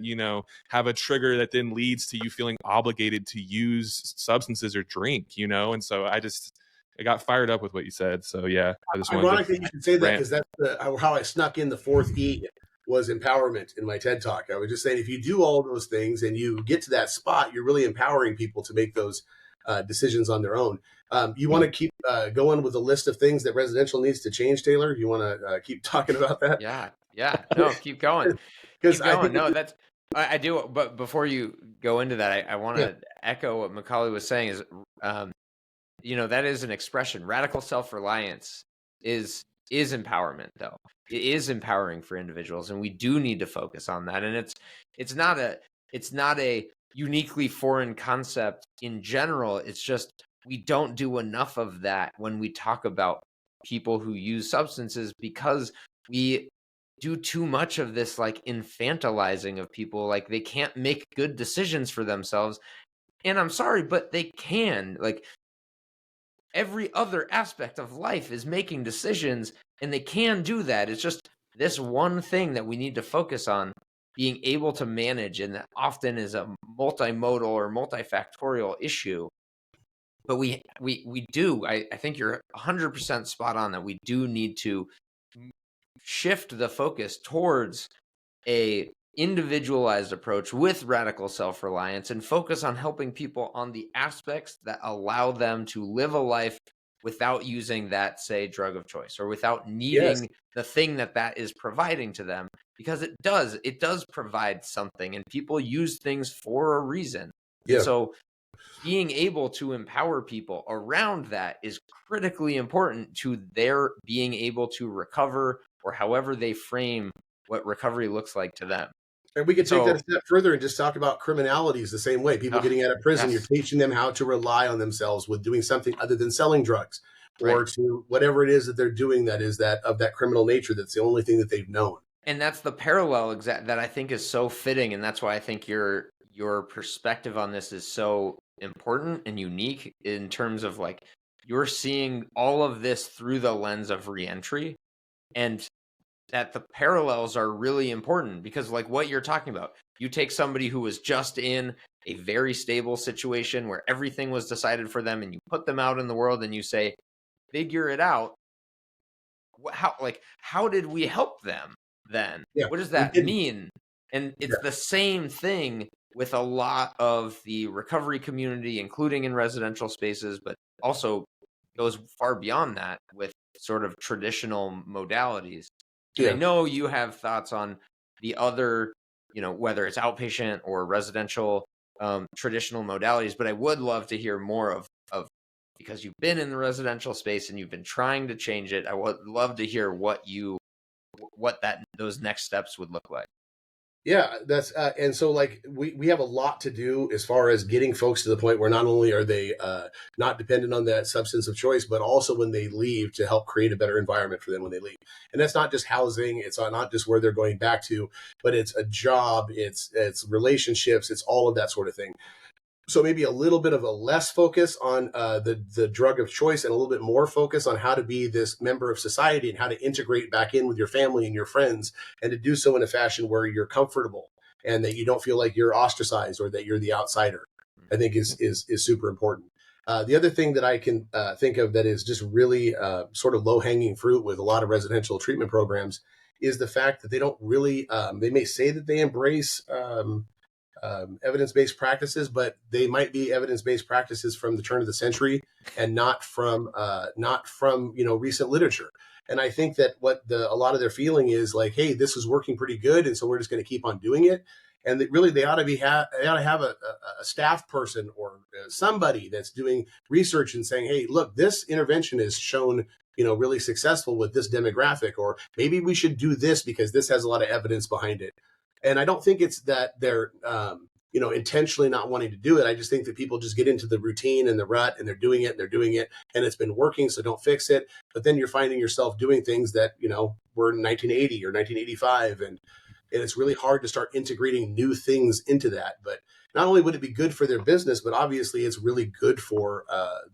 have a trigger that then leads to you feeling obligated to use substances or drink. And so I got fired up with what you said. So yeah, I just wanted Ironically, you should say that, rant. because that's how I snuck in the fourth E was empowerment in my TED Talk. I was just saying, if you do all those things and you get to that spot, you're really empowering people to make those decisions on their own. You want to keep going with a list of things that residential needs to change, Taylor? You want to keep talking about that? Yeah. No, keep going. Because Keep going. No, I do. But before you go into that, I want to echo what McCauley was saying. Is that is an expression. Radical self-reliance is empowerment, though. It is empowering for individuals, and we do need to focus on that. And it's not a uniquely foreign concept in general. It's just we don't do enough of that when we talk about people who use substances, because we do too much of this like infantilizing of people, like they can't make good decisions for themselves. And I'm sorry, but they can. Like, every other aspect of life is making decisions, and they can do that. It's just this one thing that we need to focus on being able to manage, and that often is a multimodal or multifactorial issue. But we do, I think you're 100% spot on, that we do need to shift the focus towards a individualized approach with radical self-reliance, and focus on helping people on the aspects that allow them to live a life without using that, say, drug of choice, or without needing the thing that is providing to them, because it does provide something, and people use things for a reason. And so being able to empower people around that is critically important to their being able to recover, or however they frame what recovery looks like to them. And we could take that a step further and just talk about criminalities the same way. People getting out of prison, you're teaching them how to rely on themselves with doing something other than selling drugs, or to whatever it is that they're doing that is of that criminal nature. That's the only thing that they've known. And that's the parallel that I think is so fitting. And that's why I think your perspective on this is so important and unique, in terms of like, you're seeing all of this through the lens of reentry, and that the parallels are really important, because like what you're talking about, you take somebody who was just in a very stable situation where everything was decided for them, and you put them out in the world and you say, figure it out. How did we help them then? What does that mean? And it's the same thing with a lot of the recovery community, including in residential spaces, but also goes far beyond that with sort of traditional modalities. And I know you have thoughts on the other, whether it's outpatient or residential traditional modalities, but I would love to hear more of because you've been in the residential space and you've been trying to change it. I would love to hear what those next steps would look like. Yeah, that's and so like we have a lot to do as far as getting folks to the point where not only are they not dependent on that substance of choice, but also when they leave to help create a better environment for them when they leave. And that's not just housing; it's not just where they're going back to, but it's a job, it's relationships, it's all of that sort of thing. So maybe a little bit of a less focus on the drug of choice and a little bit more focus on how to be this member of society and how to integrate back in with your family and your friends, and to do so in a fashion where you're comfortable and that you don't feel like you're ostracized or that you're the outsider. I think is super important. The other thing that I can think of that is just really sort of low hanging fruit with a lot of residential treatment programs is the fact that they don't really, they may say that they embrace evidence-based practices, but they might be evidence-based practices from the turn of the century and not from recent literature. And I think that what a lot of their feeling is like, hey, this is working pretty good, and so we're just going to keep on doing it. And that really they ought to have a staff person or somebody that's doing research and saying, hey, look, this intervention is shown really successful with this demographic, or maybe we should do this because this has a lot of evidence behind it. And I don't think it's that they're, intentionally not wanting to do it. I just think that people just get into the routine and the rut, and they're doing it, and it's been working, so don't fix it. But then you're finding yourself doing things that, were in 1980 or 1985, and it's really hard to start integrating new things into that. But not only would it be good for their business, but obviously it's really good for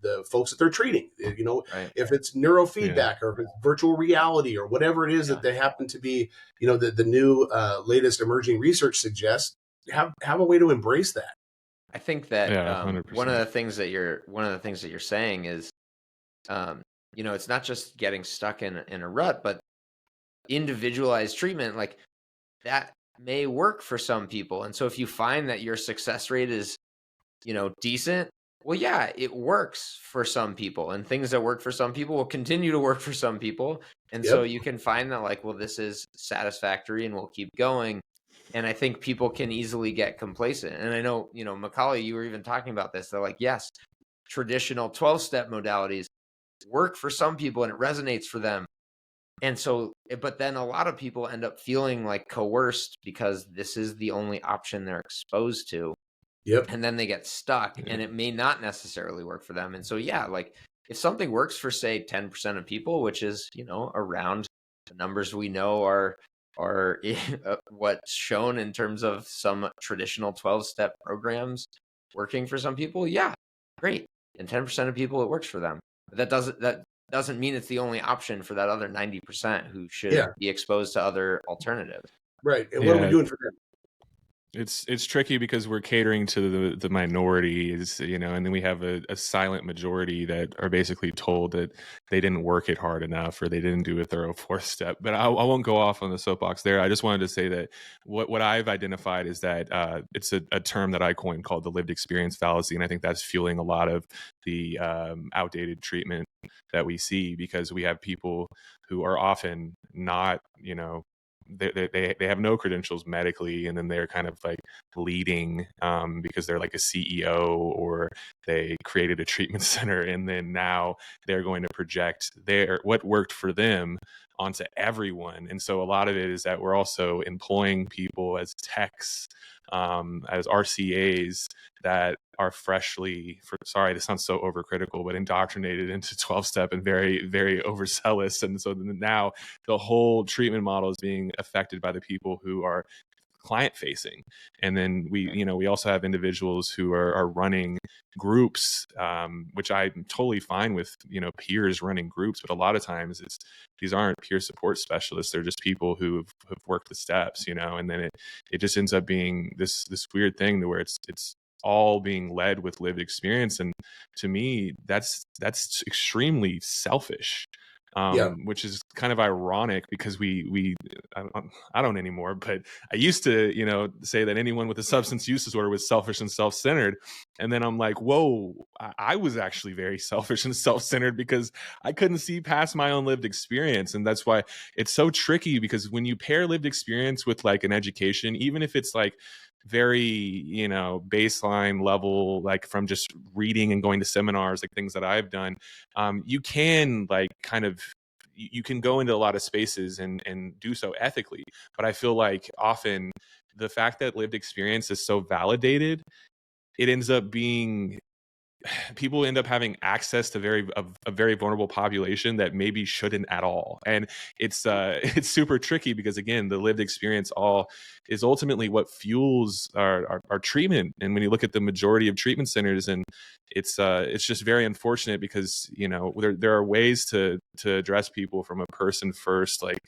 the folks that they're treating. Right. If it's neurofeedback or if it's virtual reality or whatever it is that they happen to be, the new latest emerging research suggests, have a way to embrace that. I think that 100%. one of the things that you're saying is, it's not just getting stuck in a rut, but individualized treatment like that may work for some people. And so if you find that your success rate is, decent, well, yeah, it works for some people, and things that work for some people will continue to work for some people. And so you can find that like, well, this is satisfactory and we'll keep going. And I think people can easily get complacent. And I know, McCauley, you were even talking about this. They're like, yes, traditional 12-step modalities work for some people and it resonates for them. And so, but then a lot of people end up feeling like coerced because this is the only option they're exposed to. Yep. And then they get stuck and it may not necessarily work for them. And so, like if something works for say 10% of people, which is, around the numbers we know are what's shown in terms of some traditional 12-step programs working for some people, great. And 10% of people, it works for them. But that doesn't mean it's the only option for that other 90% who should be exposed to other alternatives. Right. And what are we doing for them? It's tricky because we're catering to the minorities, and then we have a silent majority that are basically told that they didn't work it hard enough or they didn't do a thorough fourth step. But I won't go off on the soapbox there. I just wanted to say that what I've identified is that it's a term that I coined called the lived experience fallacy, and I think that's fueling a lot of the outdated treatment that we see, because we have people who are often not, they have no credentials medically, and then they're kind of like leading because they're like a CEO or they created a treatment center, and then now they're going to project what worked for them onto everyone. And so a lot of it is that we're also employing people as techs, as RCAs that are sorry, this sounds so overcritical, but indoctrinated into 12-step and very, very overzealous. And so now the whole treatment model is being affected by the people who are client facing. And then we also have individuals who are running groups, which I'm totally fine with, peers running groups, but a lot of times these aren't peer support specialists. They're just people who have worked the steps, and then it just ends up being this weird thing to where it's all being led with lived experience. And to me, that's extremely selfish. Which is kind of ironic because I don't anymore, but I used to, say that anyone with a substance use disorder was selfish and self-centered. And then I'm like, whoa, I was actually very selfish and self-centered because I couldn't see past my own lived experience. And that's why it's so tricky, because when you pair lived experience with like an education, even if it's like very, baseline level, like from just reading and going to seminars, like things that I've done, you can like kind of, you can go into a lot of spaces and do so ethically. But I feel like often the fact that lived experience is so validated, it ends up being, people end up having access to a very vulnerable population that maybe shouldn't at all. And it's it's super tricky because, again, the lived experience all is ultimately what fuels our treatment. And when you look at the majority of treatment centers, and it's just very unfortunate because, there are ways to address people from a person first, like,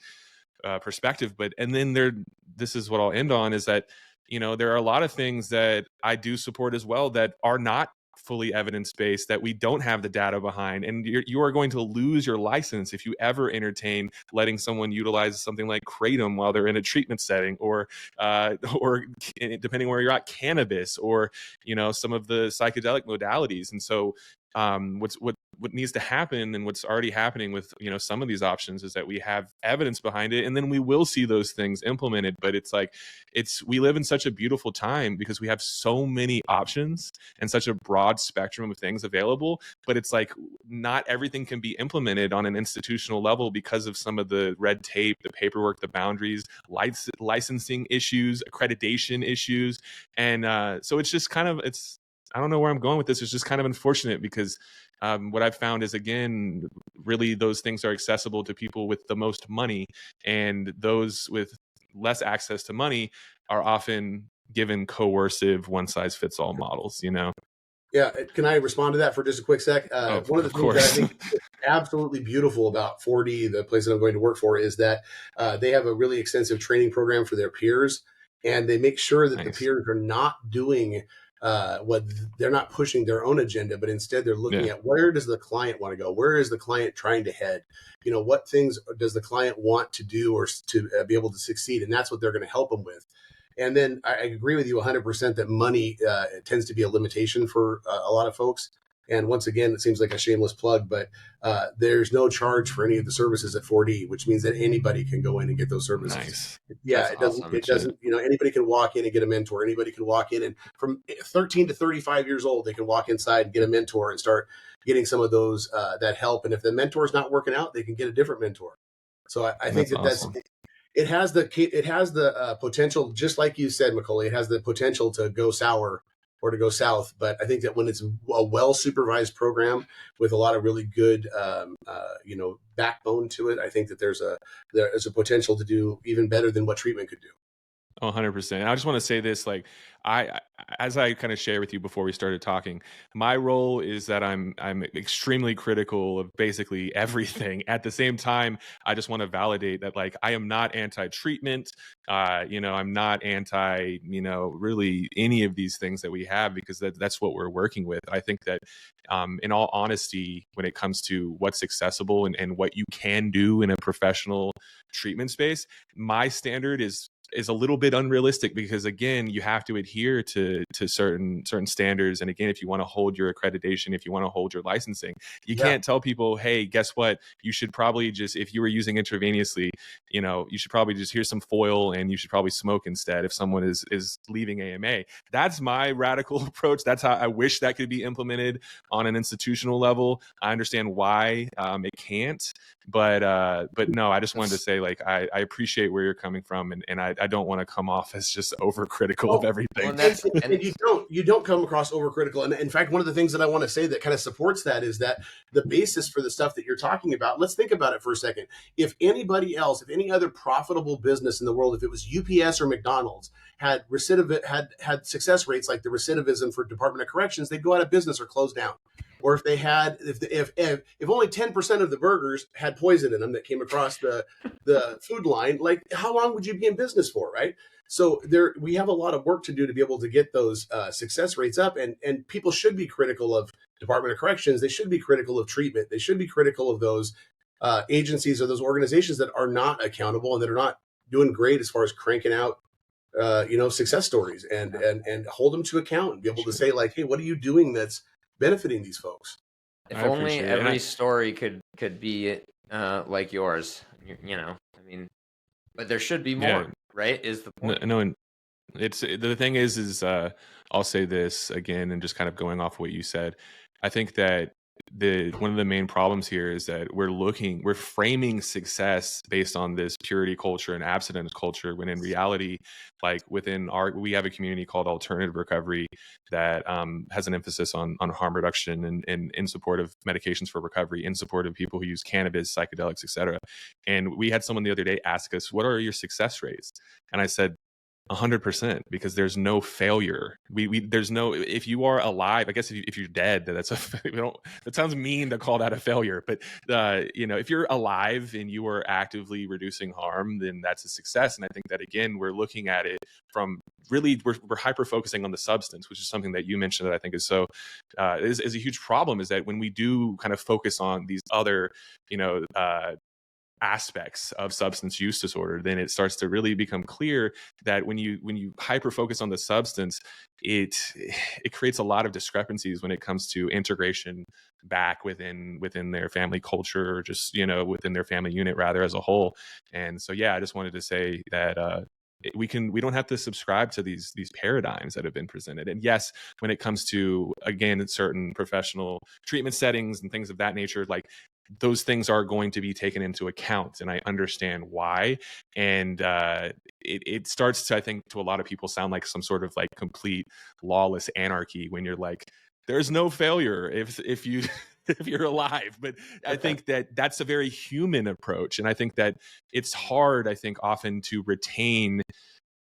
perspective. And then this is what I'll end on, is that, there are a lot of things that I do support as well that are not fully evidence-based, that we don't have the data behind, and you are going to lose your license if you ever entertain letting someone utilize something like kratom while they're in a treatment setting, or depending where you're at, cannabis, or some of the psychedelic modalities. And so what needs to happen, and what's already happening with some of these options, is that we have evidence behind it, and then we will see those things implemented. But it's like, we live in such a beautiful time because we have so many options and such a broad spectrum of things available, but it's like not everything can be implemented on an institutional level because of some of the red tape, the paperwork, the boundaries, licensing issues, accreditation issues. And so it's just kind of, I don't know where I'm going with this. It's just kind of unfortunate because what I've found is, again, really those things are accessible to people with the most money, and those with less access to money are often given coercive one-size-fits-all models, Yeah, can I respond to that for just a quick sec? One of the things that I think is absolutely beautiful about 4D, the place that I'm going to work for, is that they have a really extensive training program for their peers, and they make sure that the peers are not doing what they're not pushing their own agenda, but instead they're looking at where does the client want to go? Where is the client trying to head? What things does the client want to do or to be able to succeed? And that's what they're going to help them with. And then I agree with you 100% that money tends to be a limitation for a lot of folks. And once again, it seems like a shameless plug, but there's no charge for any of the services at 4D, which means that anybody can go in and get those services. Nice. Yeah, That's it doesn't. awesome. It doesn't. Anybody can walk in and get a mentor. Anybody can walk in, and from 13 to 35 years old, they can walk inside and get a mentor and start getting some of those that help. And if the mentor is not working out, they can get a different mentor. So I think that's awesome. It has the potential, just like you said, McCauley. It has the potential to go sour or to go south. But I think that when it's a well supervised program with a lot of really good, backbone to it, I think that there is a potential to do even better than what treatment could do. 100%. I just want to say this, like, as I kind of share with you before we started talking, my role is that I'm extremely critical of basically everything. At the same time, I just want to validate that, like, I am not anti-treatment. I'm not anti, really any of these things that we have, because that's what we're working with. I think that, in all honesty, when it comes to what's accessible and what you can do in a professional treatment space, my standard is a little bit unrealistic, because, again, you have to adhere to certain standards. And again, if you want to hold your accreditation, if you want to hold your licensing, you can't tell people, hey, guess what? You should probably just, if you were using intravenously, you should probably just, here's some foil and you should probably smoke instead if someone is leaving AMA. That's my radical approach. That's how I wish that could be implemented on an institutional level. I understand why it can't, but no, I just wanted to say, like, I appreciate where you're coming from, and I don't want to come off as just overcritical of everything. Well, and you don't come across overcritical. And in fact, one of the things that I want to say that kind of supports that is that the basis for the stuff that you're talking about, let's think about it for a second. If anybody else, if any other profitable business in the world, if it was UPS or McDonald's, had success rates like the recidivism for Department of Corrections, they'd go out of business or close down. Or if they had, if only 10% of the burgers had poison in them that came across the food line, like, how long would you be in business for, right? So we have a lot of work to do to be able to get those success rates up, and people should be critical of Department of Corrections. They should be critical of treatment. They should be critical of those agencies or those organizations that are not accountable and that are not doing great as far as cranking out success stories, and hold them to account and be able to say, like, hey, what are you doing that's benefiting these folks? If only every story could be like yours, I mean, but there should be more, right? Is the point? It's the thing is I'll say this again, and just kind of going off what you said. I think that the one of the main problems here is that we're framing success based on this purity culture and abstinence culture, when in reality, like we have a community called Alternative Recovery that has an emphasis on harm reduction and in support of medications for recovery, in support of people who use cannabis, psychedelics, etc. And we had someone the other day ask us, "What are your success rates?" And I said, 100%, because there's no failure. There's no, if you are alive, I guess if you're dead, that's that sounds mean to call that a failure, but if you're alive and you are actively reducing harm, then that's a success. And I think that, again, we're looking at it from really, we're hyper focusing on the substance, which is something that you mentioned that I think is so is a huge problem, is that when we do kind of focus on these other aspects of substance use disorder, then it starts to really become clear that when you hyper focus on the substance, it creates a lot of discrepancies when it comes to integration back within their family culture, or just within their family unit rather, as a whole. And so, yeah, I just wanted to say that we don't have to subscribe to these paradigms that have been presented. And yes, when it comes to, again, certain professional treatment settings and things of that nature, like, those things are going to be taken into account, and I understand why. And it starts to, I think, to a lot of people sound like some sort of like complete lawless anarchy when you're like, there's no failure if you if you're alive. But I think that that's a very human approach, and I think that it's hard, I think, often to retain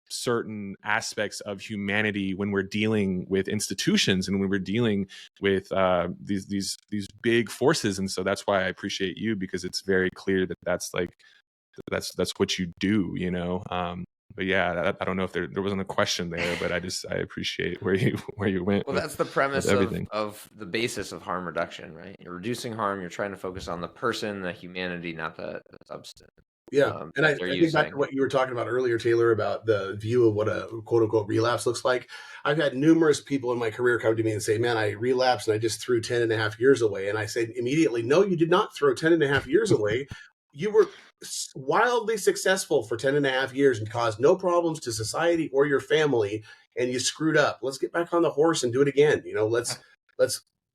certain aspects of humanity when we're dealing with institutions and when we're dealing with these big forces. And so that's why I appreciate you, because it's very clear that that's what you do, but yeah, I don't know if there wasn't a question there, but I appreciate where you went. Well, that's the premise everything. of the basis of harm reduction, right? You're reducing harm. You're trying to focus on the person, the humanity, not the substance. Yeah. And I That they're think back using. to what you were talking about earlier, Taylor, about the view of what a quote unquote relapse looks like. I've had numerous people in my career come to me and say, man, I relapsed and I just threw 10 and a half years away. And I say immediately, no, you did not throw 10 and a half years away. You were wildly successful for 10 and a half years and caused no problems to society or your family. And you screwed up. Let's get back on the horse and do it again. Let's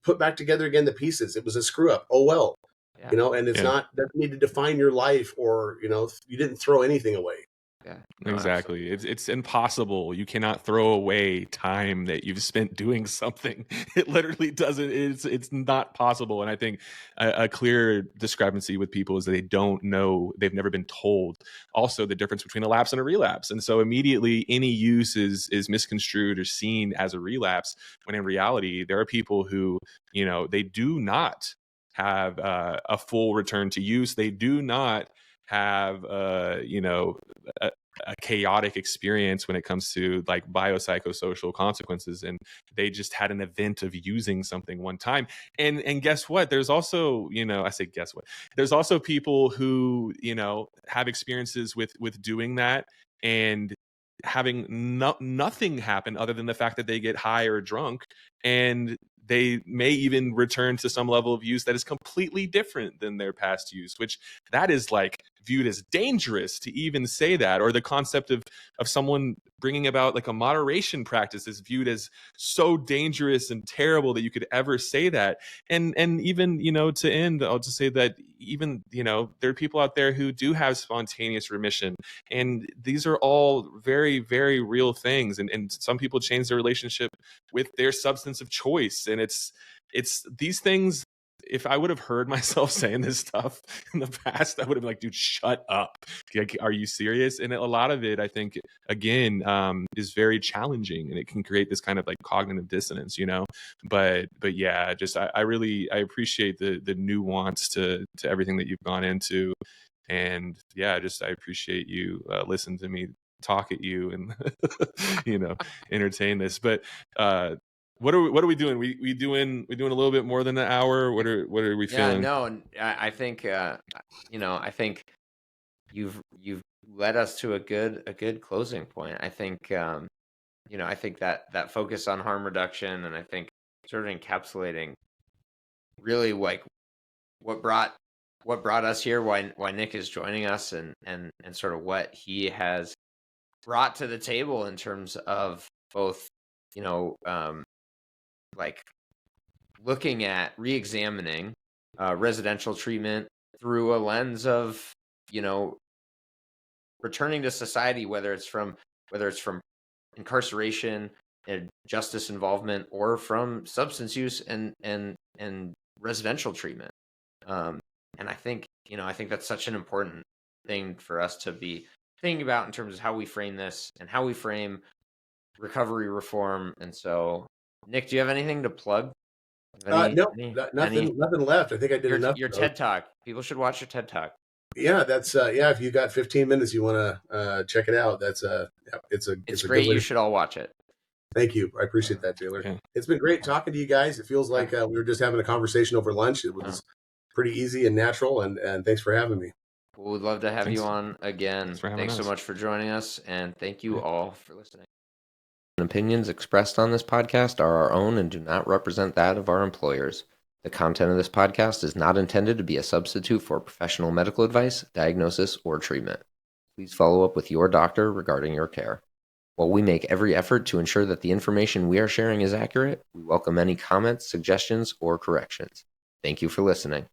put back together again the pieces. It was a screw up. Oh, well. Yeah. And it's Yeah. not that need to define your life, or, you didn't throw anything away. Yeah. No, Exactly. It's impossible. You cannot throw away time that you've spent doing something. It literally doesn't. It's not possible. And I think a clear discrepancy with people is that they don't know. They've never been told also the difference between a lapse and a relapse. And so immediately any use is misconstrued or seen as a relapse, when in reality there are people who they do not have a full return to use. They do not have a chaotic experience when it comes to like biopsychosocial consequences, and they just had an event of using something one time. And guess what, there's also I say guess what, there's also people who have experiences with doing that and having nothing happen other than the fact that they get high or drunk, and they may even return to some level of use that is completely different than their past use, which that is like viewed as dangerous to even say that. Or the concept of someone bringing about like a moderation practice is viewed as so dangerous and terrible that you could ever say that. And even to end, I'll just say that even there are people out there who do have spontaneous remission, and these are all very, very real things. And some people change their relationship with their substance of choice, and it's these things. If I would have heard myself saying this stuff in the past, I would have been like, dude, shut up. Like, are you serious? And a lot of it, I think, again, is very challenging, and it can create this kind of like cognitive dissonance, but yeah, just, I really appreciate the nuance to everything that you've gone into. And yeah, I appreciate you listening to me talk at you and, entertain this. But, what are we doing? We doing a little bit more than an hour? What are we feeling? Yeah, no, and I think I think you've led us to a good closing point. I think I think that focus on harm reduction, and I think sort of encapsulating really like what brought us here, why Nick is joining us, and sort of what he has brought to the table in terms of both, like looking at re-examining residential treatment through a lens of, returning to society, whether it's from incarceration and justice involvement, or from substance use and residential treatment. And I think that's such an important thing for us to be thinking about in terms of how we frame this and how we frame recovery reform. And so, Nick, do you have anything to plug? Nothing left. I think I did enough. Your TED Talk. People should watch your TED Talk. Yeah, that's if you got 15 minutes, you want to check it out. That's it's great. You should all watch it. Thank you. I appreciate that, Taylor. Okay. It's been great talking to you guys. It feels like we were just having a conversation over lunch. It was pretty easy and natural, and thanks for having me. Well, we'd love to have you on again. Thanks so much for joining us, and thank you all for listening. Opinions expressed on this podcast are our own and do not represent that of our employers. The content of this podcast is not intended to be a substitute for professional medical advice, diagnosis, or treatment. Please follow up with your doctor regarding your care. While we make every effort to ensure that the information we are sharing is accurate, we welcome any comments, suggestions, or corrections. Thank you for listening.